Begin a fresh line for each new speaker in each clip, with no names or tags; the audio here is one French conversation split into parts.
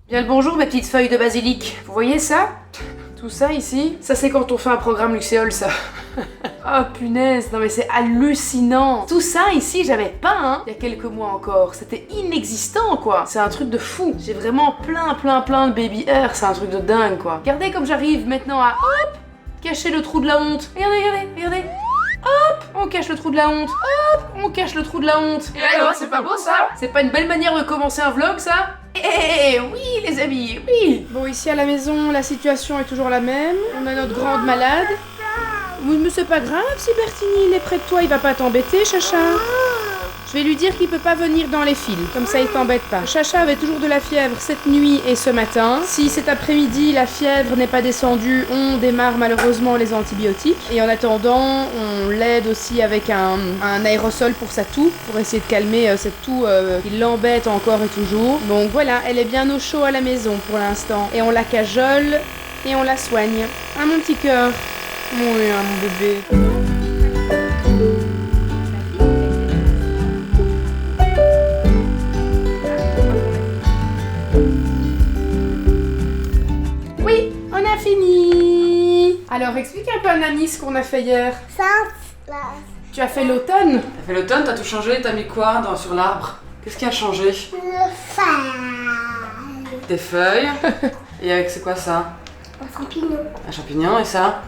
Bien le bonjour mes petites feuilles de basilic. Vous voyez ça? Tout ça ici, ça c'est quand on fait un programme Luxéol ça. Oh punaise, non mais c'est hallucinant. Tout ça ici j'avais pas hein, il y a quelques mois encore. C'était inexistant quoi. C'est un truc de fou. J'ai vraiment plein de baby hair, c'est un truc de dingue quoi. Regardez comme j'arrive maintenant à hop, cacher le trou de la honte. Regardez. Hop, on cache le trou de la honte. Hop, on cache le trou de la honte. Et alors, c'est pas beau ça? C'est pas une belle manière de commencer un vlog ça? Oui les amis, oui. Bon ici à la maison, la situation est toujours la même. On a notre grande malade. Oui mais c'est pas grave si Bertini il est près de toi, il va pas t'embêter Chacha. Je vais lui dire qu'il peut pas venir dans les fils, comme ça il t'embête pas. Chacha avait toujours de la fièvre cette nuit et ce matin. Si cet après-midi la fièvre n'est pas descendue, on démarre malheureusement les antibiotiques. Et en attendant, on l'aide aussi avec un aérosol pour sa toux, pour essayer de calmer cette toux qui l'embête encore et toujours. Donc voilà, elle est bien au chaud à la maison pour l'instant. Et on la cajole et on la soigne. Ah mon petit cœur. Oui, hein, mon bébé. Oui, on a fini. Alors, explique un peu à Nani ce qu'on a fait hier. Tu as fait l'automne.
T'as fait l'automne, t'as tout changé, t'as mis quoi sur l'arbre? Qu'est-ce qui a changé? Des feuilles. Et avec c'est quoi ça?
Un champignon.
Un champignon et ça?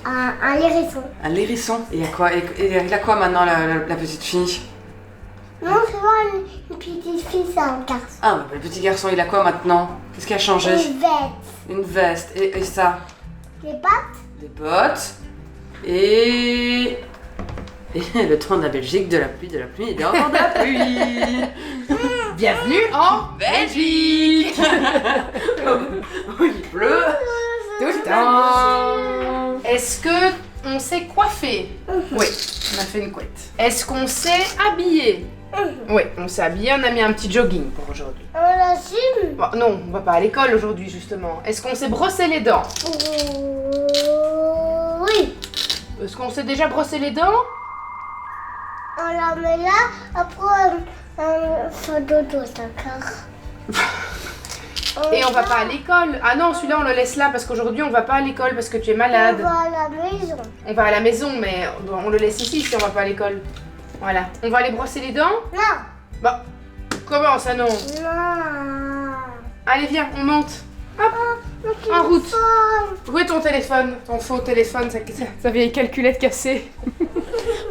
Un hérisson.
Un hérisson. Et il y a quoi? Et il a quoi maintenant la petite fille?
Non, c'est pas une petite fille, c'est un garçon.
Ah, bah, le petit garçon, il a quoi maintenant? Qu'est-ce qui a changé?
Une veste.
Une veste. Et ça?
Des pattes.
Des bottes. Et le temps de la Belgique, de la pluie et de encore de la pluie.
Bienvenue en Belgique.
Où il pleut.
Tout le temps. Est-ce que on s'est coiffé? Oui, on a fait une couette. Est-ce qu'on s'est habillé? Oui, on s'est habillé, on a mis un petit jogging pour aujourd'hui.
On l'assume.
Bon, non, on va pas à l'école aujourd'hui justement. Est-ce qu'on s'est brossé les dents?
Oui.
Est-ce qu'on s'est déjà brossé les dents?
On la met là, après on fait dodo, d'accord.
Et on va pas à l'école. Ah non, celui-là on le laisse là parce qu'aujourd'hui on va pas à l'école parce que tu es
On
malade.
va à la maison.
On va à la maison mais on le laisse ici si on va pas à l'école. Voilà. On va aller brosser les dents?
Non.
Bon. Comment ça non?
Non.
Allez viens, on monte. Hop. En route. Où est ton téléphone? Ton faux téléphone, sa vieille calculette cassée.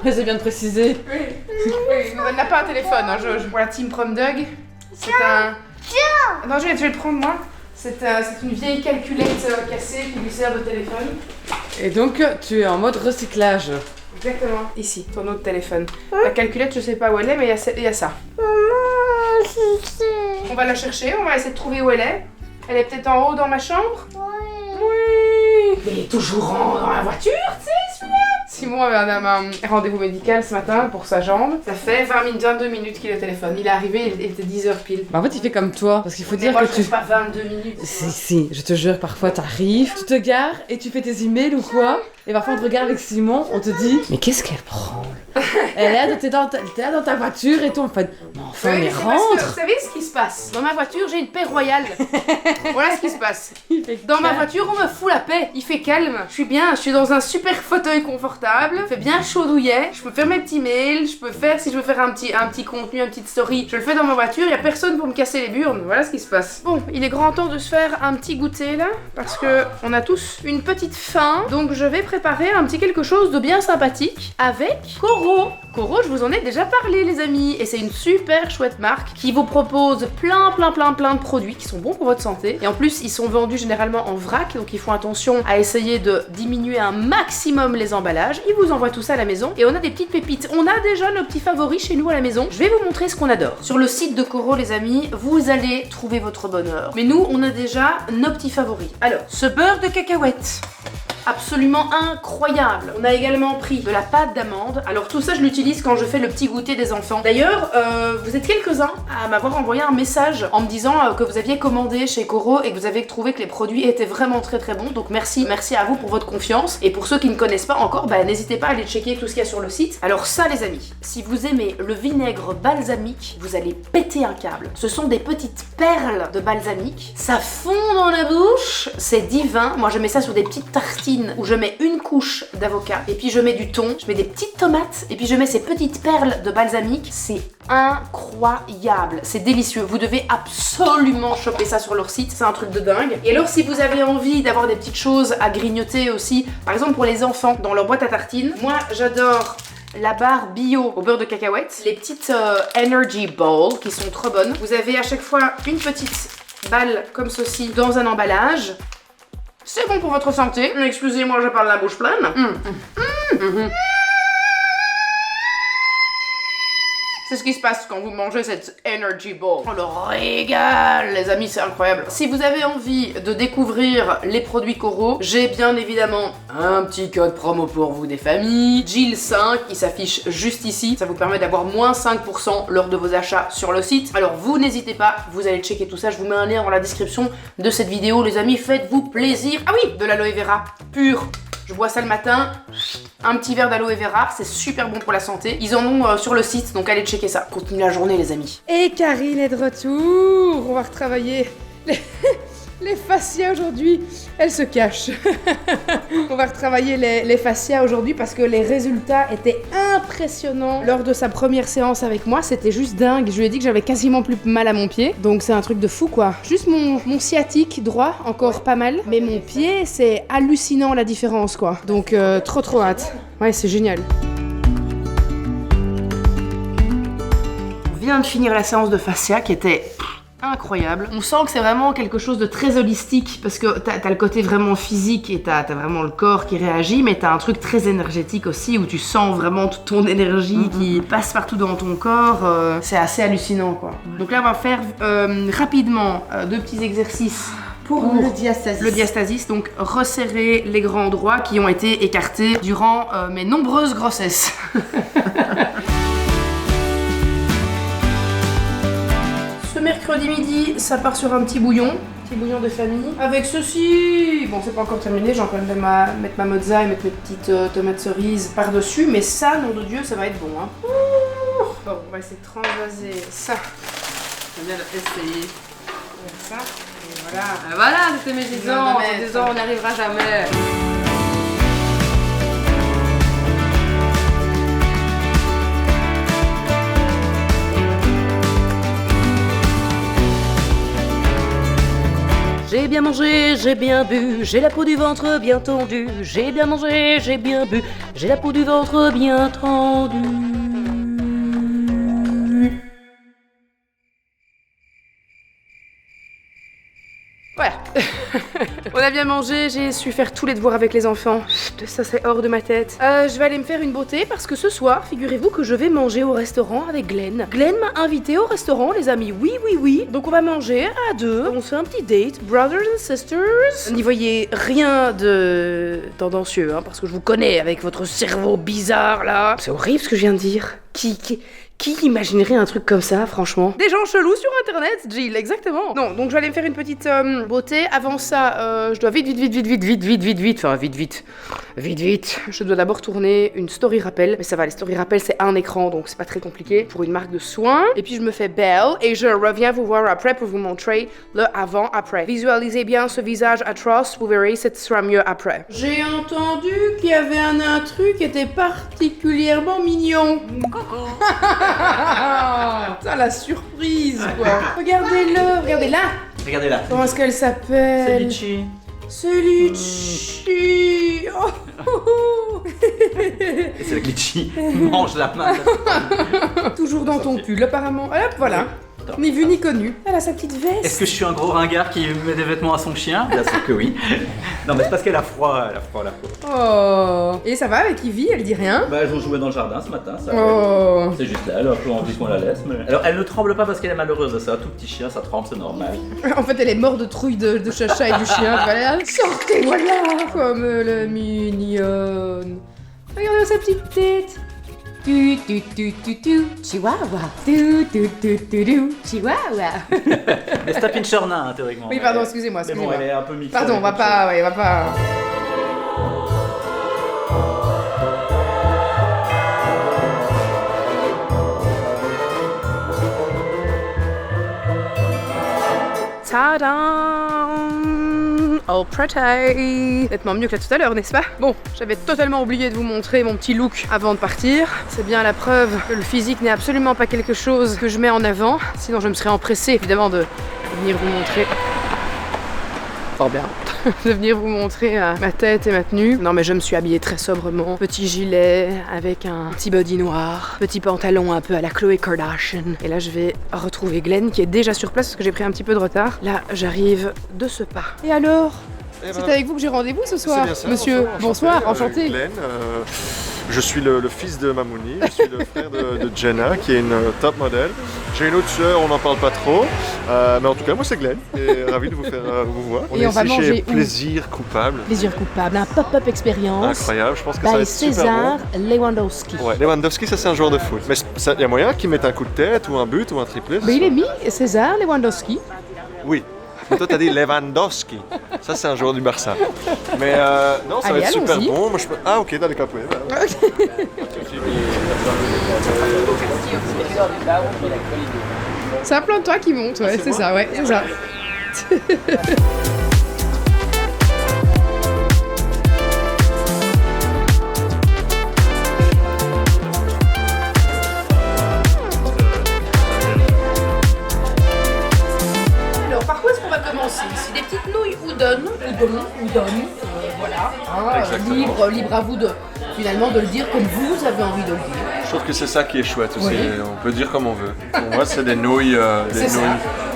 Ouais, c'est bien de préciser.
Oui, elle n'a pas un téléphone, hein, Pour la team Prom Dog, c'est un...
Tiens.
Non, je vais le prendre moi. C'est une vieille calculette cassée qui lui sert de téléphone.
Et donc, tu es en mode recyclage.
Exactement. Ici, ton autre téléphone. La calculette, je sais pas où elle est, mais il y a ça.
Maman, je sais.
On va la chercher, on va essayer de trouver où elle est. Elle est peut-être en haut dans ma chambre?
Oui.
Oui. Mais il est toujours dans la voiture, tu sais, celui-là. Simon avait un rendez-vous médical ce matin pour sa jambe. Ça fait 22 minutes qu'il est au téléphone. Il est arrivé, il était 10h pile.
Bah en fait, il fait comme toi, parce qu'il faut dire
moi,
que
je
tu...
reste pas 22 minutes.
Si, je te jure, parfois t'arrives, tu te gares et tu fais tes emails ou quoi, et parfois on te regarde avec Simon, on te dit mais qu'est-ce qu'elle prend? Elle est là, t'es là dans ta voiture et tout, en fait, mais enfin,
Oui,
mais
c'est parce que,
rentre.
vous savez ce qui se passe? Dans ma voiture, j'ai une paix royale. Voilà ce qui se passe.
Il fait
Dans ma
calme.
voiture, on me fout la paix. Il fait calme. Je suis bien. Je suis dans un super fauteuil confortable. Il fait bien chaud douillet. Je peux faire mes petits mails. Je peux faire, si je veux faire un petit contenu, une petite story, je le fais dans ma voiture. Il y a personne pour me casser les burnes. Voilà ce qui se passe. Bon, il est grand temps de se faire un petit goûter là, parce que on a tous une petite faim. Donc je vais préparer un petit quelque chose de bien sympathique avec Coro. Coro, je vous en ai déjà parlé les amis, et c'est une super chouette marque qui vous propose plein de produits qui sont bons pour votre santé, et en plus ils sont vendus généralement en vrac, donc ils font attention à essayer de diminuer un maximum les emballages. Ils vous envoient tout ça à la maison et on a des petites pépites. On a déjà nos petits favoris chez nous à la maison. Je vais vous montrer ce qu'on adore. Sur le site de Coro les amis, vous allez trouver votre bonheur. Mais nous on a déjà nos petits favoris. Alors, ce beurre de cacahuète. absolument incroyable. On a également pris de la pâte d'amande. Alors tout ça je l'utilise quand je fais le petit goûter des enfants. D'ailleurs, vous êtes quelques-uns à m'avoir envoyé un message en me disant que vous aviez commandé chez Coro et que vous avez trouvé que les produits étaient vraiment très très bons. Donc merci à vous pour votre confiance. Et pour ceux qui ne connaissent pas encore, bah, n'hésitez pas à aller checker tout ce qu'il y a sur le site. Alors ça les amis, si vous aimez le vinaigre balsamique, vous allez péter un câble. Ce sont des petites perles de balsamique. Ça fond dans la bouche, c'est divin. Moi je mets ça sur des petites tartines où je mets une couche d'avocat et puis je mets du thon, je mets des petites tomates et puis je mets ces petites perles de balsamique. C'est incroyable, c'est délicieux. Vous devez absolument choper ça sur leur site, c'est un truc de dingue. Et alors si vous avez envie d'avoir des petites choses à grignoter aussi, par exemple pour les enfants dans leur boîte à tartines, moi j'adore la barre bio au beurre de cacahuète, les petites Energy Balls qui sont trop bonnes. Vous avez à chaque fois une petite balle comme ceci dans un emballage. C'est bon pour votre santé. Excusez-moi, je parle la bouche pleine. C'est ce qui se passe quand vous mangez cette Energy Ball. On le régale, les amis, c'est incroyable. Si vous avez envie de découvrir les produits Coro, j'ai bien évidemment un petit code promo pour vous des familles. Jill5, qui s'affiche juste ici. Ça vous permet d'avoir moins 5% lors de vos achats sur le site. Alors vous n'hésitez pas, vous allez checker tout ça. Je vous mets un lien dans la description de cette vidéo. Les amis, faites-vous plaisir. Ah oui, de l'aloe vera pur. Je bois ça le matin, un petit verre d'aloe vera, c'est super bon pour la santé. Ils en ont sur le site, donc allez checker ça. Continue la journée les amis.
Et Karine est de retour. On va retravailler les fascias aujourd'hui. Elle se cache. On va retravailler les fascias aujourd'hui parce que les résultats étaient impressionnants lors de sa première séance avec moi. C'était juste dingue. Je lui ai dit que j'avais quasiment plus mal à mon pied. Donc c'est un truc de fou quoi. Juste mon sciatique droit, encore pas mal. Mais mon pied, c'est hallucinant la différence quoi. Donc trop hâte. Ouais, c'est génial.
On vient de finir la séance de fascia qui était incroyable. On sent que c'est vraiment quelque chose de très holistique parce que t'as le côté vraiment physique et t'as vraiment le corps qui réagit, mais t'as un truc très énergétique aussi où tu sens vraiment toute ton énergie qui passe partout dans ton corps. C'est assez hallucinant quoi. Donc là on va faire rapidement deux petits exercices pour
le diastasis.
Le diastasis, donc resserrer les grands endroits qui ont été écartés durant mes nombreuses grossesses. Mercredi midi, ça part sur un petit bouillon de famille. Avec ceci, bon c'est pas encore terminé, j'ai encore mettre ma mozza et mettre mes petites tomates cerises par-dessus, mais ça, nom de Dieu, ça va être bon. Hein. Bon, on va essayer de transvaser ça.
J'aime bien essayer.
Ça, et voilà.
Ah, voilà, c'était mes 10 ans. En 10 ans, on n'y arrivera jamais.
J'ai bien mangé, j'ai bien bu, j'ai la peau du ventre bien tendue. J'ai bien mangé, j'ai bien bu, j'ai la peau du ventre bien tendue.
Voilà. On a bien mangé, j'ai su faire tous les devoirs avec les enfants. Ça c'est hors de ma tête. Je vais aller me faire une beauté parce que ce soir, figurez-vous que je vais manger au restaurant avec Glenn. Glenn m'a invité au restaurant, les amis. Oui. Donc on va manger à deux. On se fait un petit date, brothers and sisters. N'y voyez rien de tendancieux, hein, parce que je vous connais avec votre cerveau bizarre là. C'est horrible ce que je viens de dire. Qui imaginerait un truc comme ça, franchement? Des gens chelous sur internet, Jill, exactement. Non, donc je vais aller me faire une petite beauté. Avant ça, je dois vite. Je dois d'abord tourner une story rappel. Mais ça va, les story rappel, c'est un écran, donc c'est pas très compliqué. Pour une marque de soins. Et puis je me fais belle et je reviens vous voir après pour vous montrer le avant-après. Visualisez bien ce visage atroce, vous verrez, ce sera mieux après. J'ai entendu qu'il y avait un intrus qui était particulièrement mignon. Putain, la surprise, quoi. Regardez-le, regardez là.
Regardez là.
Comment est-ce qu'elle s'appelle?
C'est Litchi.
C'est Litchi. Oh.
Et c'est le Litchi. Mange la main.
Toujours dans ton pull, apparemment. Hop, voilà.
pourtant.
Ni vu ni connu. Elle a sa petite veste.
Est-ce que je suis un gros ringard qui met des vêtements à son chien? Bien sûr que oui. Non mais c'est parce qu'elle a froid, la peau.
Oh. Et ça va avec Ivy, elle dit rien.
Bah elles ont joué dans le jardin ce matin, ça.
Oh.
C'est juste là, elle a un peu envie qu'on la laisse. Mais... Alors elle ne tremble pas parce qu'elle est malheureuse, c'est un tout petit chien, ça tremble, c'est normal.
En fait, elle est morte de trouille de Chacha et du chien. Voilà. Sortez, voilà. Comme elle est mignonne. Regardez sa petite tête.
Tu, chihuahua. Tu, chihuahua.
Mais c'est un pincher nain, théoriquement.
Oui, pardon, excusez-moi.
Mais bon, elle est un peu mixée.
Pardon, on va pas. Ouais, on va pas. Tadam! Oh pretty! Nettement mieux que là tout à l'heure, n'est-ce pas? Bon, j'avais totalement oublié de vous montrer mon petit look avant de partir. C'est bien la preuve que le physique n'est absolument pas quelque chose que je mets en avant. Sinon je me serais empressée évidemment de venir vous montrer. Fort bien. De venir vous montrer ma tête et ma tenue. Non mais je me suis habillée très sobrement. Petit gilet avec un petit body noir. Petit pantalon un peu à la Khloé Kardashian. Et là je vais retrouver Glenn qui est déjà sur place parce que j'ai pris un petit peu de retard. Là j'arrive de ce pas. Et alors? C'est avec vous que j'ai rendez-vous ce soir,
bien ça,
monsieur. Bonsoir, enchanté.
Glenn, je suis le fils de Mamouni, je suis le frère de Jenna qui est une top modèle. J'ai une autre sœur, on n'en parle pas trop. Mais en tout cas, moi c'est Glenn et ravi de vous faire vous voir.
Et
est
on va
ici
manger
chez
où?
Plaisir Coupable.
Plaisir coupable, un pop-up expérience.
Incroyable, je pense que ça va
By
être super
César
bon.
Lewandowski.
Ouais, Lewandowski, ça c'est un joueur de foot. Mais il y a moyen qu'il mette un coup de tête ou un but ou un triplé.
Mais il est mis, César Lewandowski.
Oui. Mais toi, t'as dit Lewandowski. Ça, c'est un joueur du Barça. Mais non, ça
Allez,
va être super
allons-y.
bon. Moi, je peux... Ah, ok, t'as des capouilles.
C'est un plan de toi qui monte, ouais, c'est ça, ouais, c'est ça. Alors, par quoi est-ce qu'on va commencer ici? Des petites nouilles udon, voilà. Libre à vous de, finalement, de le dire comme vous avez envie de le dire.
Je trouve que c'est ça qui est chouette aussi.
Oui.
On peut dire comme on veut. Pour moi, c'est des nouilles,
C'est ça.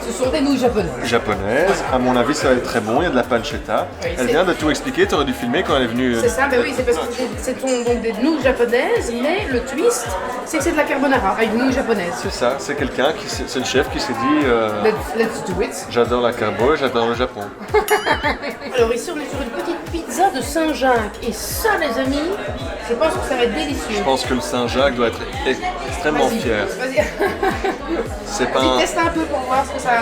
Ce sont des nouilles japonaises.
japonaises. À mon avis, ça va être très bon. Il y a de la pancetta.
Oui,
Elle
c'est-
vient de tout expliquer. Tu aurais dû filmer quand elle est venue.
C'est ça, ben oui, c'est parce que donc des nouilles japonaises, mais le twist, c'est que c'est de la carbonara avec des nouilles japonaises.
C'est ça. C'est quelqu'un qui, c'est le chef qui s'est dit
Let's do it.
j'adore la carbo et j'adore le Japon.
Alors ici, on est sur une petite pizza de Saint-Jacques. Et ça, les amis, je pense que ça va être délicieux.
Je pense que le Saint-Jacques doit être extrêmement
Vas-y,
fier.
Vas-y,
C'est pas
vas-y,
un...
teste un peu pour voir ce que ça raconte.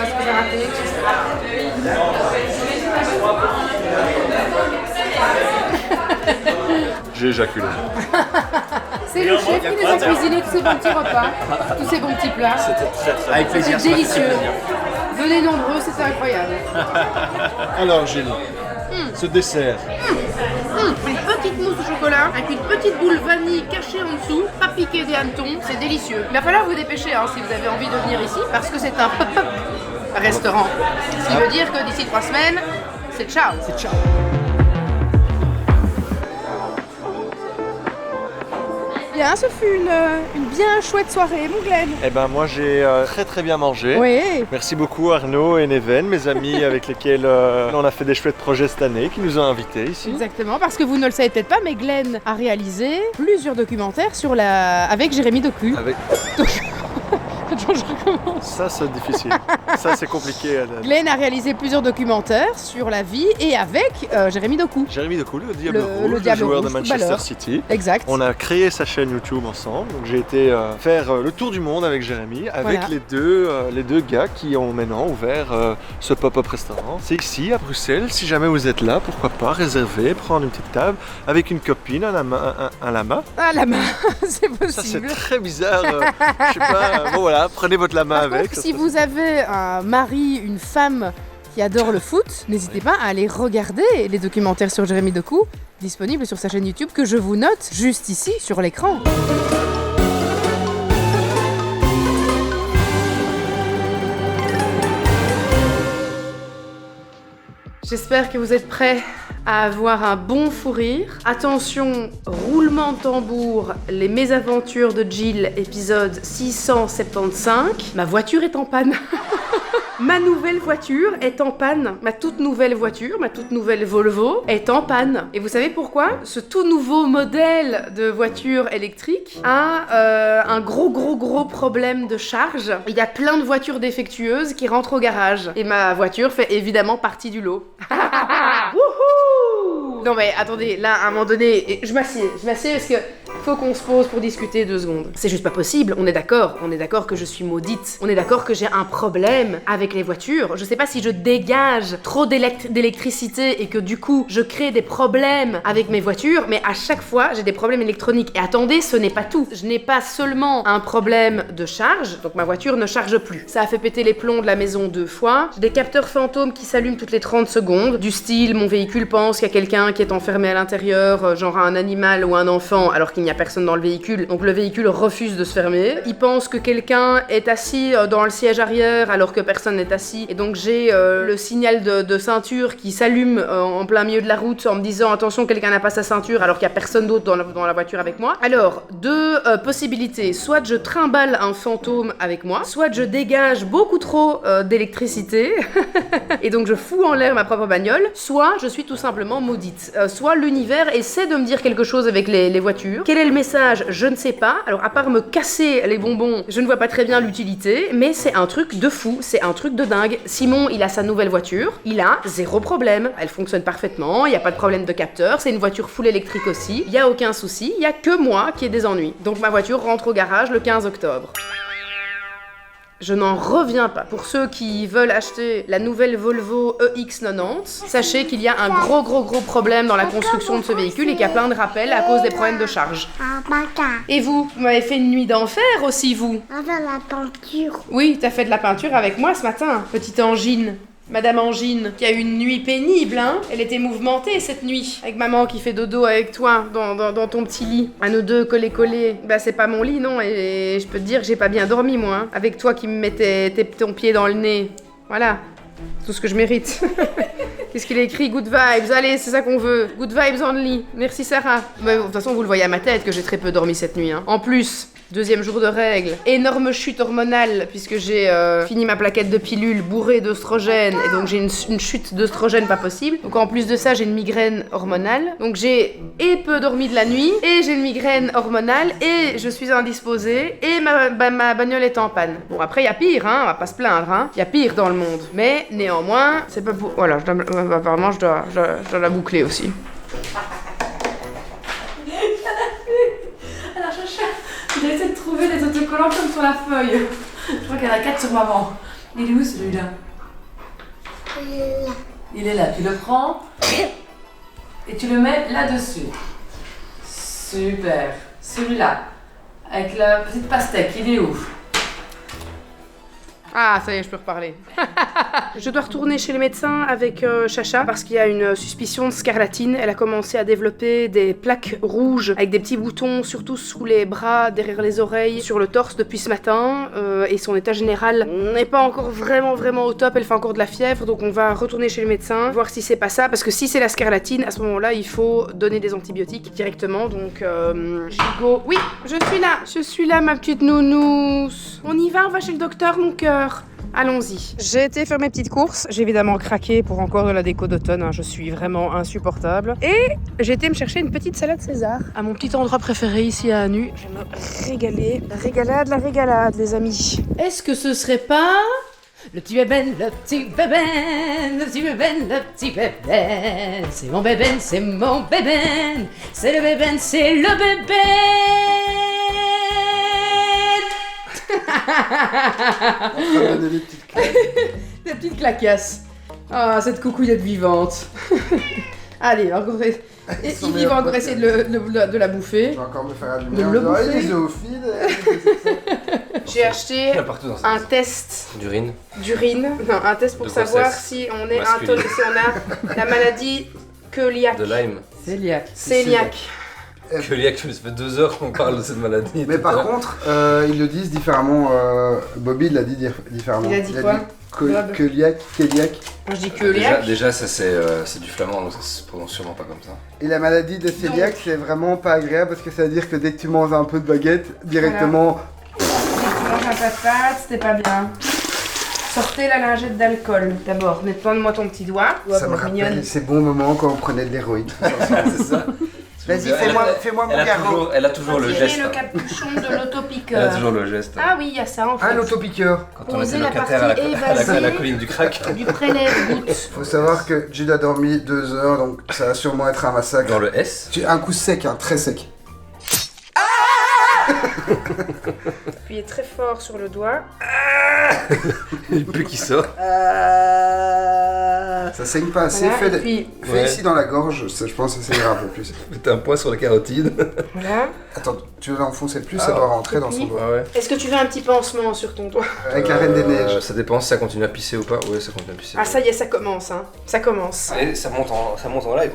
J'ai éjaculé.
C'est le chef qui nous a cuisiné tous ces bons petits repas, tous ces bons petits plats.
Avec plaisir,
C'est délicieux. Venez nombreux, c'est incroyable.
Alors, Gilles, ce dessert.
Une petite mousse au chocolat avec une petite boule vanille cachée en dessous, pas piqué des hannetons, c'est délicieux. Il va falloir vous dépêcher hein, si vous avez envie de venir ici parce que c'est un pop-up restaurant. Ce qui veut dire que d'ici 3 semaines, c'est ciao. C'est ciao. Bien, ce fut une bien chouette soirée, mon Glenn.
Eh ben moi j'ai très bien mangé.
Oui.
Merci beaucoup Arnaud et Neven, mes amis avec lesquels on a fait des chouettes projets cette année, qui nous ont invités ici.
Exactement, parce que vous ne le savez peut-être pas, mais Glenn a réalisé plusieurs documentaires avec Jérémy Docu.
Avec...
Attends, je recommence.
Ça c'est difficile, ça c'est compliqué.
Glenn a réalisé plusieurs documentaires sur la vie et avec Jérémy Doku.
Jérémy Decoul, le Diable
Le
Rouge, le
Diable
joueur de
Rouge,
Manchester
footballeur.
City.
Exact.
On a créé sa chaîne YouTube ensemble, donc j'ai été faire le tour du monde avec Jérémy, avec
Voilà.
les deux gars qui ont maintenant ouvert ce pop-up restaurant. C'est ici à Bruxelles, si jamais vous êtes là, pourquoi pas réserver, prendre une petite table avec une copine, un lama.
Ah, la main, c'est
Ça c'est
possible.
très bizarre, je sais pas, bon voilà, prenez votre lama
Par
avec.
contre,
ça
si
se
vous avez un mari, une femme qui adore le foot, n'hésitez pas à aller regarder les documentaires sur Jérémy Doku, disponibles sur sa chaîne YouTube que je vous note juste ici sur l'écran. J'espère que vous êtes prêts
à avoir un bon fou rire. Attention, roulement de tambour, les mésaventures de Jill, épisode 675. Ma voiture est en panne. Ma nouvelle voiture est en panne. Ma toute nouvelle voiture, ma toute nouvelle Volvo est en panne. Et vous savez pourquoi? Ce tout nouveau modèle de voiture électrique a un gros problème de charge. Il y a plein de voitures défectueuses qui rentrent au garage. Et ma voiture fait évidemment partie du lot. Wouhou! Non mais attendez, là à un moment donné, je m'assieds parce que faut qu'on se pose pour discuter 2 secondes. C'est juste pas possible, on est d'accord que je suis maudite. On est d'accord que j'ai un problème avec les voitures. Je sais pas si je dégage trop d'électricité et que du coup je crée des problèmes avec mes voitures, mais à chaque fois j'ai des problèmes électroniques. Et attendez, ce n'est pas tout. Je n'ai pas seulement un problème de charge, donc ma voiture ne charge plus. Ça a fait péter les plombs de la maison 2 fois. J'ai des capteurs fantômes qui s'allument toutes les 30 secondes. Du style, mon véhicule pense qu'il y a quelqu'un qui est enfermé à l'intérieur, genre un animal ou un enfant, alors qu'il n'y a personne dans le véhicule. Donc le véhicule refuse de se fermer. Il pense que quelqu'un est assis dans le siège arrière alors que personne n'est assis. Et donc j'ai le signal de ceinture qui s'allume en plein milieu de la route en me disant attention, quelqu'un n'a pas sa ceinture alors qu'il n'y a personne d'autre dans la voiture avec moi. Alors, 2 possibilités. Soit je trimballe un fantôme avec moi, soit je dégage beaucoup trop d'électricité et donc je fous en l'air ma propre bagnole, soit je suis tout simplement maudite. Soit l'univers essaie de me dire quelque chose avec les voitures. Quel est le message? Je ne sais pas. Alors à part me casser les bonbons, je ne vois pas très bien l'utilité, mais c'est un truc de fou, c'est un truc de dingue. Simon, il a sa nouvelle voiture, il a 0 problème. Elle fonctionne parfaitement, il n'y a pas de problème de capteur, c'est une voiture full électrique aussi, il n'y a aucun souci, il n'y a que moi qui ai des ennuis. Donc ma voiture rentre au garage le 15 octobre. Je n'en reviens pas. Pour ceux qui veulent acheter la nouvelle Volvo EX90, sachez qu'il y a un gros problème dans la construction de ce véhicule et qu'il y a plein de rappels à cause des problèmes de charge. Et vous m'avez fait une nuit d'enfer aussi, vous?
Avec la peinture.
Oui, t'as fait de la peinture avec moi ce matin, petite Angine. Madame Angine, qui a eu une nuit pénible, hein. Elle était mouvementée cette nuit. Avec maman qui fait dodo avec toi dans ton petit lit. À nous 2 collés. Bah c'est pas mon lit, non. Et je peux te dire que j'ai pas bien dormi, moi. Hein. Avec toi qui me mettais ton pied dans le nez. Voilà. Tout ce que je mérite. Qu'est-ce qu'il a écrit? Good vibes. Allez, c'est ça qu'on veut. Good vibes only. Merci Sarah. Mais de toute façon, vous le voyez à ma tête que j'ai très peu dormi cette nuit. Hein. En plus... 2e jour de règles, énorme chute hormonale puisque j'ai fini ma plaquette de pilules bourrée d'œstrogène et donc j'ai une chute d'œstrogène pas possible. Donc en plus de ça j'ai une migraine hormonale. Donc j'ai peu dormi de la nuit et j'ai une migraine hormonale et je suis indisposée et ma bagnole est en panne. Bon après il y a pire, hein, on va pas se plaindre, hein. Il y a pire dans le monde. Mais néanmoins, c'est pas pour... Voilà, apparemment je dois la boucler aussi.
Alors j'ai essayé de trouver des autocollants comme sur la feuille. Je crois qu'il y en a 4 sur maman. Il est où celui-là? Il est là. Tu le prends et tu le mets là-dessus. Super. Celui-là. Avec la petite pastèque, il est où?
Ah, ça y est, je peux reparler. Je dois retourner chez les médecins avec Chacha parce qu'il y a une suspicion de scarlatine. Elle a commencé à développer des plaques rouges avec des petits boutons, surtout sous les bras, derrière les oreilles, sur le torse depuis ce matin. Et son état général n'est pas encore vraiment au top. Elle fait encore de la fièvre, donc on va retourner chez le médecin, voir si c'est pas ça. Parce que si c'est la scarlatine, à ce moment-là, il faut donner des antibiotiques directement. Donc, Gigo. Oui, je suis là, ma petite nounousse. On y va, on va chez le docteur, mon cœur. Allons-y. J'ai été faire mes petites courses. J'ai évidemment craqué pour encore de la déco d'automne. Hein. Je suis vraiment insupportable. Et j'ai été me chercher une petite salade César à mon petit endroit préféré ici à Anu. Je vais me régaler. La régalade, les amis. Est-ce que ce serait pas... Le petit bébène, le petit bébène, le petit bébène, le petit bébène. C'est mon bébène, c'est mon bébène. C'est le bébène, c'est le bébène. Des petites claquasses. Ah, cette coucouillette vivante. Allez, encore... il va encore essayer de la bouffer.
Je vais encore me faire allumer.
De le bouffer.
Les zoophiles.
J'ai acheté un test
d'urine.
Non, un test pour savoir si on est si on a la maladie cœliaque.
De Lyme.
Cœliaque.
Cœliaque, ça fait 2 heures qu'on parle de cette maladie.
Mais par contre, ils le disent différemment. Bobby l'a dit différemment.
Il a dit quoi Bob.
Cœliaque.
Moi je dis cœliaque.
Déjà ça c'est du flamand, donc ça se prononce sûrement pas comme ça.
Et la maladie de cœliaque, c'est vraiment pas agréable parce que ça veut dire que dès que tu manges un peu de baguette, directement.
Tu manges un peu de pâte, c'était pas bien. Sortez la lingette d'alcool d'abord. Nettoie-moi ton petit doigt.
Ça me rappelle ces bons moments quand on prenait de l'héroïne.
C'est ça.
Vas-y, fais-moi mon garrot.
Elle a toujours le geste.
le capuchon de
Elle a
l'autopiqueur.
toujours le geste.
Ah oui, il y a ça en fait.
Ah, l'autopiqueur.
Quand on était
Poser la
locataire à
partie
la colline du crack.
Du prélève-goutte.
Faut savoir que Jude a dormi 2 heures, donc ça va sûrement être un massacre.
Dans le S.
Un coup sec, hein, très sec.
Appuyez très fort sur le doigt.
Il pue qui sort.
Ça saigne pas assez.
Voilà,
Fais
et puis
ici dans la gorge, ça, je pense que ça saignera un peu plus.
T'as un poids sur la carotide.
voilà.
Attends, tu veux l'enfoncer plus, ça doit rentrer dans son doigt.
Ah ouais.
Est-ce que tu veux un petit pansement sur ton doigt?
Avec la Reine des Neiges.
Ça dépend si ça continue à pisser ou pas. Ouais, ça continue à pisser.
Ah ça y est, ça commence, hein. Ça commence.
Allez, ça monte en live.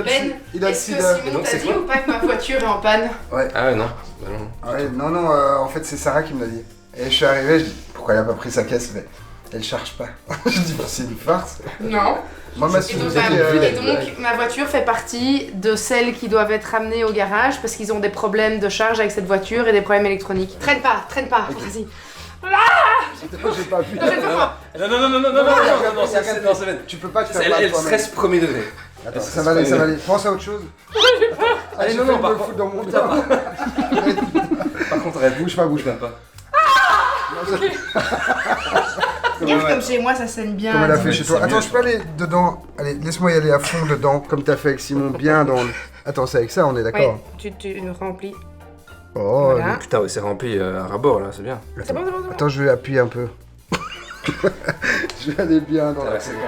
Ben,
Il a
est-ce que
sida.
Simon
donc,
t'a
c'est
dit
quoi
ou pas que ma voiture est en panne?
Ah ouais, non. Bah non.
Ouais, non, en fait c'est Sarah qui me l'a dit. Et je suis arrivé, je dis pourquoi elle a pas pris sa caisse, mais elle charge pas. Je dis bah, c'est une farce.
Non.
Moi ma
Et donc, ma voiture fait partie de celles qui doivent être amenées au garage parce qu'ils ont des problèmes de charge avec cette voiture et des problèmes électroniques. Traîne pas, vas-y.
J'ai pas vu.
Non, c'est bon.
Tu peux pas te faire
Elle stresse premier degré.
Attends, ça va aller. Pense à autre chose.
Allez, non, par contre.
Dans mon doigt.
Par contre, arrête,
Bouge pas.
pas.
Regarde comme chez moi, ça saigne bien.
Comme elle a fait chez toi. Attends, je peux aller dedans. Allez, laisse-moi y aller à fond dedans, comme t'as fait avec Simon, bien dans le... Attends, c'est avec ça, on est d'accord?
Ouais, tu remplis.
Oh,
Voilà.
Putain, ouais, c'est rempli à rabord là, c'est bien.
C'est bon.
attends, je vais appuyer un peu. Je vais aller bien dans la...
c'est bon.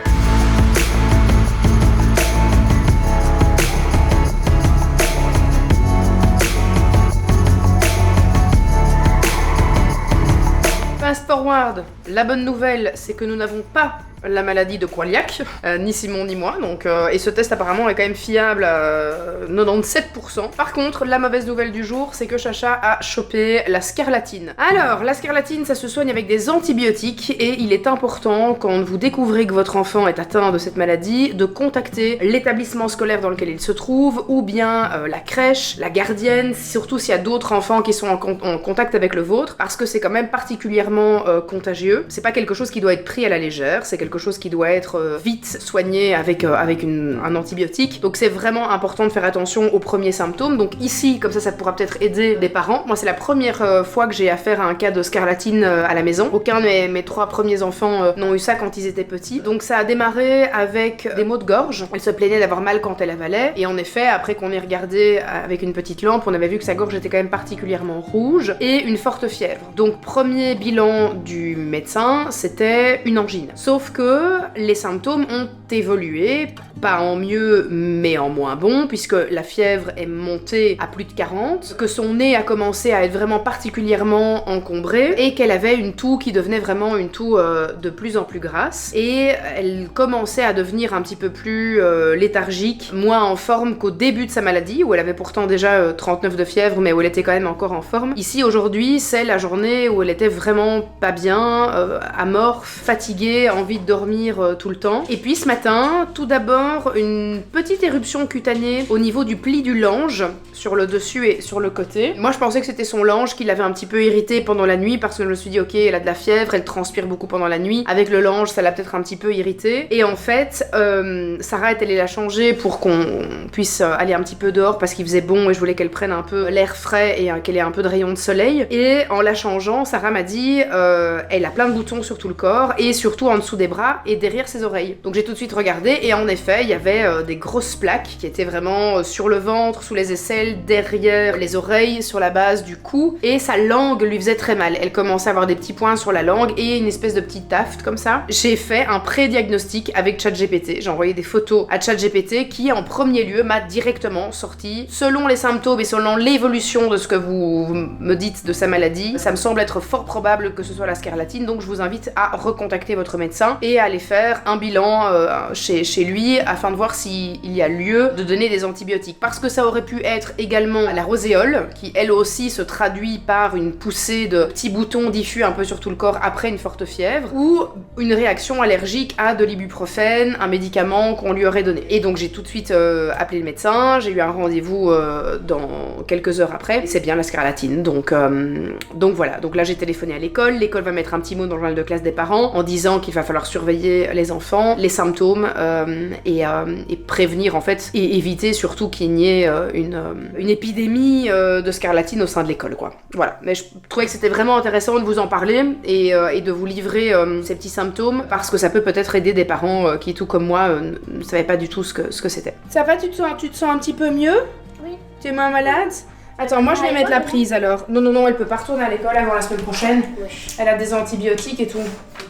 Fast forward. La bonne nouvelle, c'est que nous n'avons pas la maladie de Cœliaque, ni Simon ni moi, donc, et ce test apparemment est quand même fiable à 97%. Par contre, la mauvaise nouvelle du jour, c'est que Chacha a chopé la scarlatine. Alors, la scarlatine, ça se soigne avec des antibiotiques, et il est important, quand vous découvrez que votre enfant est atteint de cette maladie, de contacter l'établissement scolaire dans lequel il se trouve, ou bien la crèche, la gardienne, surtout s'il y a d'autres enfants qui sont en contact avec le vôtre, parce que c'est quand même particulièrement contagieux. C'est pas quelque chose qui doit être pris à la légère, c'est quelque chose qui doit être vite soigné avec un antibiotique. Donc c'est vraiment important de faire attention aux premiers symptômes. Donc ici, comme ça pourra peut-être aider les parents. Moi, c'est la première fois que j'ai affaire à un cas de scarlatine à la maison. Aucun de mes 3 premiers enfants n'ont eu ça quand ils étaient petits. Donc ça a démarré avec des maux de gorge. Elle se plaignait d'avoir mal quand elle avalait. Et en effet, après qu'on ait regardé avec une petite lampe, on avait vu que sa gorge était quand même particulièrement rouge et une forte fièvre. Donc premier bilan du médecin, c'était une angine. Sauf que les symptômes ont évolué, pas en mieux mais en moins bon, puisque la fièvre est montée à plus de 40, que son nez a commencé à être vraiment particulièrement encombré et qu'elle avait une toux qui devenait vraiment une toux de plus en plus grasse, et elle commençait à devenir un petit peu plus léthargique, moins en forme qu'au début de sa maladie, où elle avait pourtant déjà 39 de fièvre mais où elle était quand même encore en forme. Ici aujourd'hui, c'est la journée où elle était vraiment pas bien, amorphe, fatiguée, envie de dormir tout le temps. Et puis ce matin, tout d'abord, une petite éruption cutanée au niveau du pli du lange, sur le dessus et sur le côté. Moi je pensais que c'était son lange qui l'avait un petit peu irrité pendant la nuit, parce que je me suis dit ok, elle a de la fièvre, elle transpire beaucoup pendant la nuit, avec le lange ça l'a peut-être un petit peu irrité. Et en fait, Sarah est allée la changer pour qu'on puisse aller un petit peu dehors parce qu'il faisait bon et je voulais qu'elle prenne un peu l'air frais et qu'elle ait un peu de rayon de soleil. Et en la changeant, Sarah m'a dit elle a plein de boutons sur tout le corps et surtout en dessous des bras et derrière ses oreilles. Donc j'ai tout de suite regardé et en effet il y avait des grosses plaques qui étaient vraiment sur le ventre, sous les aisselles, derrière les oreilles, sur la base du cou, et sa langue lui faisait très mal. Elle commençait à avoir des petits points sur la langue et une espèce de petite tafte comme ça. J'ai fait un pré-diagnostic avec ChatGPT. J'ai envoyé des photos à ChatGPT qui en premier lieu m'a directement sorti, selon les symptômes et selon l'évolution de ce que vous me dites de sa maladie, ça me semble être fort probable que ce soit la scarlatine, donc je vous invite à recontacter votre médecin et
et aller faire un bilan chez lui afin de voir s'il y a lieu de donner des antibiotiques. Parce que ça aurait pu être également la roséole, qui elle aussi se traduit par une poussée de petits boutons diffus un peu sur tout le corps après une forte fièvre, ou une réaction allergique à de l'ibuprofène, un médicament qu'on lui aurait donné. Et donc j'ai tout de suite appelé le médecin, j'ai eu un rendez-vous dans quelques heures après, c'est bien la scarlatine, donc voilà. Donc là j'ai téléphoné à l'école va mettre un petit mot dans le journal de classe des parents en disant qu'il va falloir surveiller les enfants, les symptômes et prévenir en fait, et éviter surtout qu'il n'y ait une épidémie de scarlatine au sein de l'école, quoi. Voilà, mais je trouvais que c'était vraiment intéressant de vous en parler et de vous livrer ces petits symptômes parce que ça peut peut-être aider des parents qui, tout comme moi, ne savaient pas du tout ce que c'était. Ça va, tu te sens un petit peu mieux?
Oui.
Tu es moins malade? Attends, moi je vais mettre la prise alors. Non, elle peut pas retourner à l'école avant la semaine prochaine.
Wesh.
Elle a des antibiotiques et tout.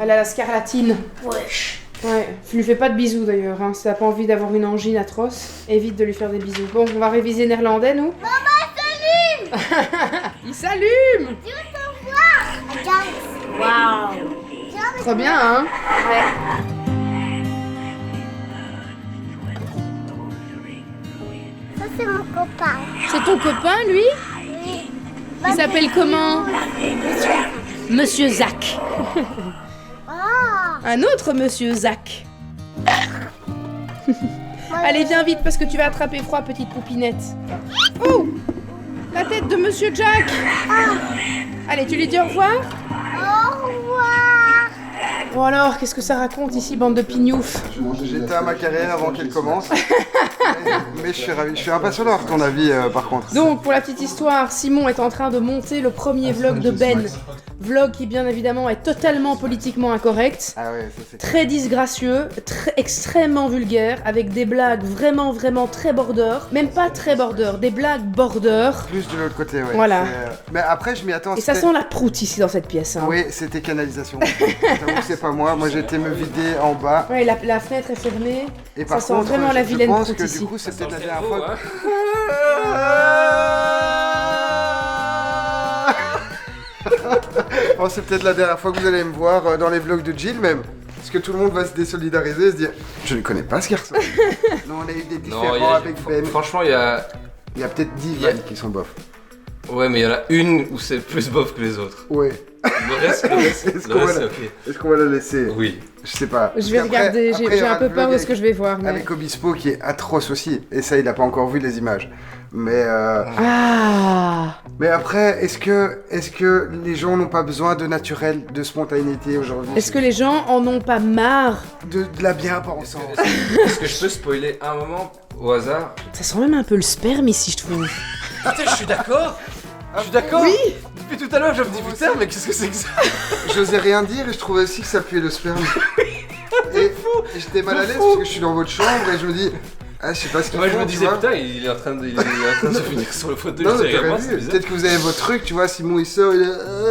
Elle a la scarlatine.
Wesh.
Ouais, tu lui fais pas de bisous d'ailleurs, hein. Si t'as pas envie d'avoir une angine atroce, évite de lui faire des bisous. Bon, on va réviser néerlandais, nous.
Maman, s'allume.
Il s'allume.
Regarde. Waouh.
Trop bien, hein.
Ça, c'est mon copain.
C'est ton copain, lui?
Oui.
Il s'appelle comment? Monsieur Zach.
Ah.
Un autre Monsieur Zach. Allez, viens vite parce que tu vas attraper froid, petite poupinette. Oh, la tête de Monsieur Jack. Allez, tu lui dis au revoir?
Au revoir.
Bon alors, qu'est-ce que ça raconte ici, bande de pignoufs?
J'étais à ma carrière avant qu'elle commence. Mais je suis ravi. Je suis impatient d'avoir ton avis par contre.
Donc, pour la petite histoire, Simon est en train de monter le premier vlog de Ben. Vlog qui, bien évidemment, est totalement politiquement incorrect.
Ah ouais, ça c'est
Très disgracieux, extrêmement vulgaire, avec des blagues vraiment très border. Même pas très border, des blagues border.
plus de l'autre côté, ouais.
Voilà.
Mais après, je m'y attends.
Et ça sent la proute ici dans cette pièce. Hein.
Oui, c'était canalisation. J'avoue que c'est pas moi. Moi, j'étais me vider en bas.
Ouais, la fenêtre est fermée.
Et
Ça
par
sent
contre,
vraiment la vilaine
je pense
proute
que
ici.
du coup, c'est peut-être la dernière
Cerveau,
fois. Bon, c'est peut-être la dernière fois que vous allez me voir dans les vlogs de Jill même. Parce que tout le monde va se désolidariser et se dire je ne connais pas ce garçon. Non, on a eu des différends avec Ben.
Franchement, il y a.
Il y a peut-être 10 vannes qui sont bof.
Ouais, mais il y en a une où c'est plus bof que les autres.
Ouais.
Le reste,
Est-ce qu'on va,
c'est ok.
est-ce qu'on va la laisser?
Oui.
Je sais pas.
Je vais
Parce qu'après-
regarder,
après, il y
j'ai
aura
un peu
le
peur
vlog
de ce que je vais voir. Mais...
avec Obispo qui est atroce aussi. Et ça, il a pas encore vu les images. Mais mais après, est-ce que les gens n'ont pas besoin de naturel, de spontanéité aujourd'hui?
Est-ce que les gens en ont pas marre?
de la bien-pensance?
Est-ce que je peux spoiler un moment au hasard?
Ça sent même un peu le sperme ici, je trouve.
Putain, je suis d'accord. Je suis d'accord.
Oui.
Depuis tout à l'heure, je me dis putain, mais qu'est-ce que c'est que ça?
J'osais rien dire et je trouvais aussi que ça puait le sperme. Et j'étais mal à l'aise parce que je suis dans votre chambre et je me dis ah, je sais pas ce qu'il
Moi, je me
tu
disais
vois.
putain, il est en train de se finir sur le fauteuil
Non, mais
derrière
t'aurais
moi,
vu,
c'est bizarre.
peut-être que vous avez votre truc, tu vois, Simon il sort, il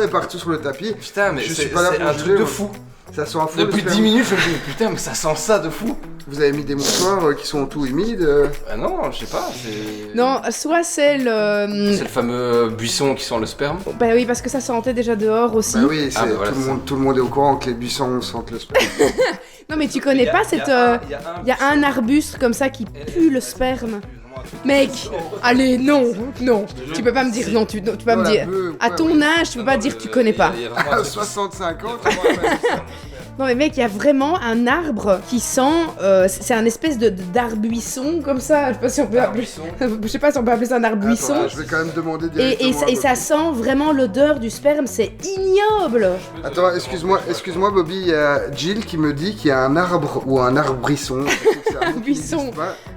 est partout sur le tapis.
Putain, mais
Je
c'est
suis pas là pour
un
juger,
truc de
moi.
fou.
Ça sent un fou.
Depuis
le sperme.
10 minutes, je me dis putain, mais ça sent ça de fou.
Vous avez mis des mouchoirs qui sont tout humides.
Ah non, je sais pas, c'est.
Non, soit c'est le...
C'est le fameux buisson qui sent le sperme.
Bah oui, parce que ça sentait déjà dehors aussi.
Bah oui,
Ah, bah voilà,
tout le monde est au courant que les buissons sentent le sperme.
Non mais tu connais pas cette... Il y a un arbuste comme ça qui pue le sperme. Mec, allez, non, tu peux pas me dire non, tu peux pas me dire. À ton âge, tu peux pas dire que tu connais pas.
À 65 ans,
Non mais mec, il y a vraiment un arbre qui sent, c'est un espèce d'arbuisson comme ça, je sais pas si on peut appeler, je sais pas si on peut appeler ça un arbuisson.
Attends, je vais quand même demander directement.
Et ça sent vraiment l'odeur du sperme, c'est ignoble.
Attends, excuse-moi Bobby, il y a Jill qui me dit qu'il y a un arbre ou un arbrisson.
Un buisson,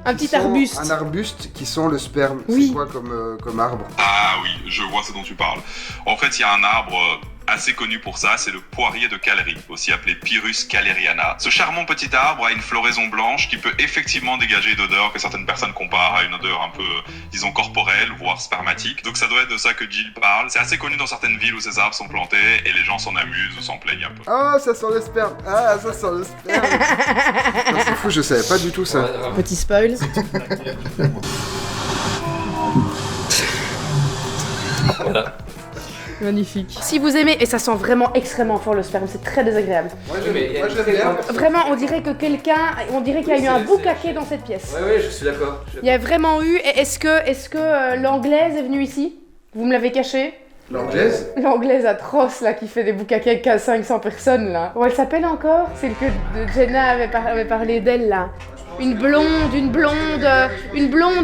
un petit
qui sent-
arbuste.
Un arbuste qui sent le sperme.
Oui.
C'est quoi comme arbre?
Ah oui, je vois ce dont tu parles. En fait, il y a un arbre assez connu pour ça, c'est le poirier de Callery, aussi appelé Pyrrhus calleriana. Ce charmant petit arbre a une floraison blanche qui peut effectivement dégager une odeur que certaines personnes comparent à une odeur un peu, disons, corporelle, voire spermatique. Donc ça doit être de ça que Jill parle. C'est assez connu dans certaines villes où ces arbres sont plantés et les gens s'en amusent ou s'en plaignent un peu.
Ah, ça sent le sperme. Ah, ça sent le sperme. Non, c'est fou, je savais pas du tout ça.
Petit spoil.
Magnifique.
Si vous aimez, et ça sent vraiment extrêmement fort le sperme, c'est très désagréable.
Moi j'aime bien.
Vraiment, on dirait que on dirait qu'il y a eu un boucaquet dans cette pièce.
Ouais, je suis d'accord.
Il y a vraiment eu, et est-ce que l'anglaise est venue ici? Vous me l'avez caché?
L'anglaise?
L'anglaise atroce là qui fait des boucaquets à 500 personnes là. Comment elle s'appelle encore? Celle que Jenna avait parlé d'elle là. Une blonde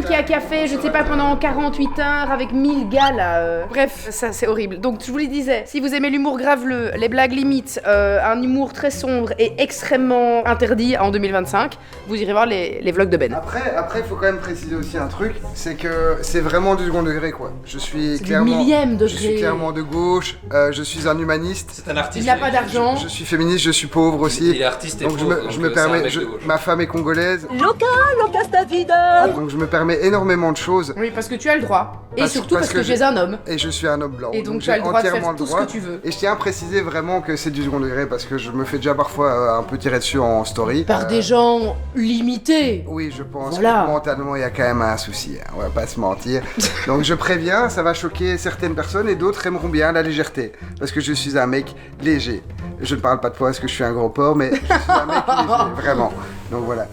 qui a fait, je sais pas, pendant 48 heures avec 1000 gars là. Bref, ça c'est horrible. Donc je vous le disais, si vous aimez l'humour graveleux, les blagues limites, un humour très sombre et extrêmement interdit en 2025, vous irez voir les vlogs de Ben.
Après, il faut quand même préciser aussi un truc, c'est que c'est vraiment du second degré quoi. Je suis clairement,
du millième degré.
Je suis clairement de gauche, je suis un humaniste.
C'est un artiste.
Il n'a pas d'argent.
Je suis féministe, je suis pauvre aussi.
Il est artiste et
donc
pauvre,
je me permets, ma femme est congolaise.
Loca sta vida.
Donc je me permets énormément de choses.
Oui, parce que tu as le droit. Et surtout parce que j'ai un homme.
Et je suis un homme blanc.
Et donc tu as le droit de faire tout ce que tu veux.
Et je tiens à préciser vraiment que c'est du second degré parce que je me fais déjà parfois un peu tirer dessus en story.
Par des gens limités.
Oui, je pense
voilà.
Que mentalement il y a quand même un souci, hein, on va pas se mentir. Donc je préviens, ça va choquer certaines personnes et d'autres aimeront bien la légèreté. Parce que je suis un mec léger. Je ne parle pas de poids parce que je suis un gros porc, mais je suis un mec léger, vraiment. Donc voilà.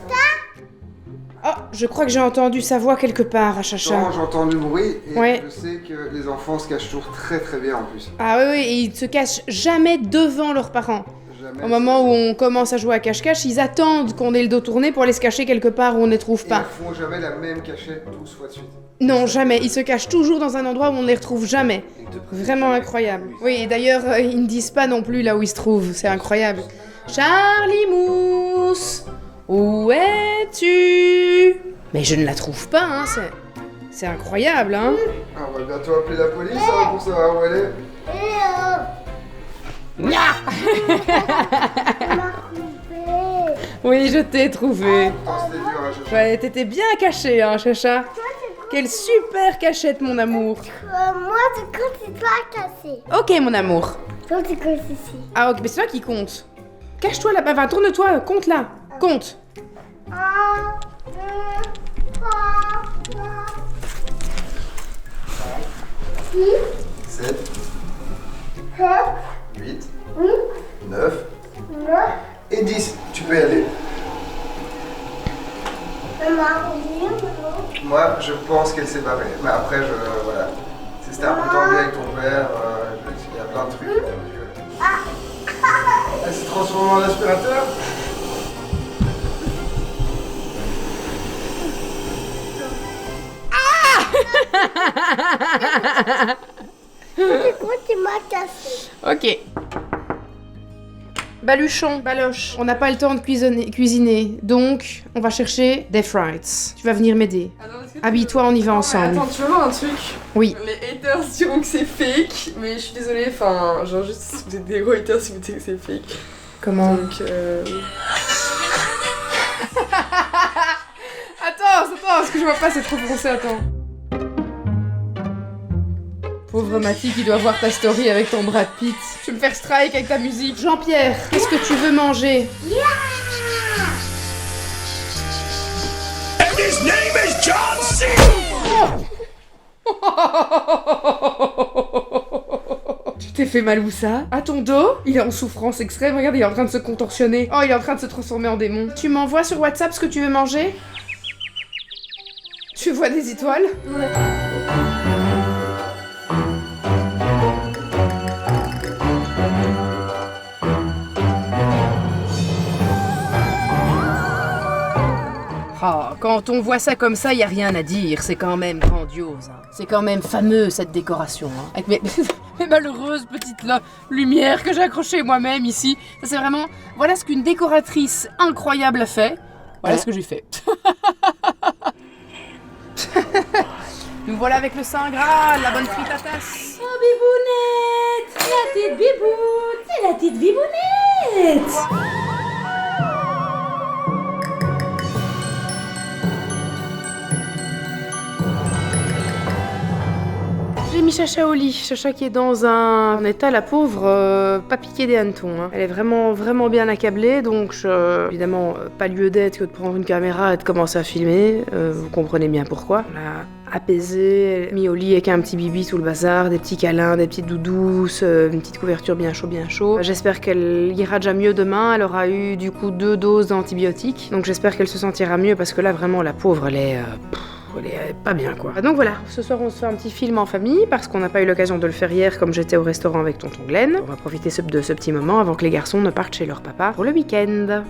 Oh, je crois que j'ai entendu sa voix quelque part à Chacha.
Non, j'entends du bruit et
ouais.
Je sais que les enfants se cachent toujours très très bien en plus.
Ah oui, et ils se cachent jamais devant leurs parents.
Jamais.
Au moment où on commence à jouer à cache-cache, ils attendent qu'on ait le dos tourné pour aller se cacher quelque part où on ne les trouve pas.
Ils font jamais la même cachette 12 fois de suite.
Non, jamais. Ils se cachent toujours dans un endroit où on ne les retrouve jamais. Vraiment incroyable. Oui, et d'ailleurs, ils ne disent pas non plus là où ils se trouvent. C'est incroyable. Charlie Mousse, où es-tu? Mais je ne la trouve pas, hein. C'est incroyable, hein.
Ah, on va bientôt appeler la police hein, pour savoir où elle est.
Oui, je t'ai trouvé.
Oh, c'était dur, hein, Chacha.
Ouais, t'étais bien caché, hein, Chacha. Quelle super cachette, mon amour.
Moi, je compte, c'est toi cassé.
Ok, mon amour.
Toi, tu comptes ici.
Ah, ok, mais c'est toi qui compte. Cache-toi là-bas, enfin, tourne-toi, compte là. Compte.
1, 2, 3, 4, 6,
7,
7,
8,
8,
9
9.
et 10. Tu peux y aller.
Maman,
Moi, je pense qu'elle s'est barrée. Mais après, voilà. C'était un peu tendu avec ton père. Il y a plein de trucs. Donc, elle s'est transformée en aspirateur.
c'est quoi qui m'a cassé?
Ok. Baluchon, baloche. On n'a pas le temps de cuisiner, donc on va chercher des fries. Tu vas venir m'aider. Habille-toi, on y va ensemble.
Attends, tu veux voir un truc?
Oui.
Les haters diront que c'est fake, mais je suis désolée, enfin, genre juste si vous êtes des gros haters si vous dites que c'est fake.
Comment?
Donc
Attends, parce que je vois pas, c'est trop foncé, attends. Pauvre Mathie qui doit voir ta story avec ton Brad Pitt. Tu veux me faire strike avec ta musique. Jean-Pierre, qu'est-ce que tu veux manger?
And his name is John C.
Tu t'es fait mal où ça? À ton dos? Il est en souffrance extrême, regarde, il est en train de se contorsionner. Oh, il est en train de se transformer en démon. Tu m'envoies sur WhatsApp ce que tu veux manger? Tu vois des étoiles?
ouais.
Oh, quand on voit ça comme ça, y a rien à dire. C'est quand même grandiose. Hein. C'est quand même fameux cette décoration. Hein. Avec mes malheureuses petites lumières que j'ai accrochées moi-même ici. Ça c'est vraiment. Voilà ce qu'une décoratrice incroyable a fait. Voilà ce que j'ai fait. Nous voilà avec le Saint Graal, la bonne frite à tasse.
Oh, bibounette, la petite biboune, c'est la petite bibounette.
J'ai mis Chacha au lit. Chacha qui est dans un état, la pauvre, pas piquée des hannetons. Hein. Elle est vraiment, vraiment bien accablée, donc évidemment, pas lieu d'être que de prendre une caméra et de commencer à filmer. Vous comprenez bien pourquoi. On a
apaisée, mis au lit avec un petit bibi tout le bazar, des petits câlins, des petites doudous, une petite couverture bien chaud. J'espère qu'elle ira déjà mieux demain. Elle aura eu du coup 2 doses d'antibiotiques, donc j'espère qu'elle se sentira mieux parce que là vraiment la pauvre elle est pas bien quoi. Donc voilà, ce soir on se fait un petit film en famille parce qu'on n'a pas eu l'occasion de le faire hier comme j'étais au restaurant avec tonton Glenn. On va profiter de ce petit moment avant que les garçons ne partent chez leur papa pour le week-end.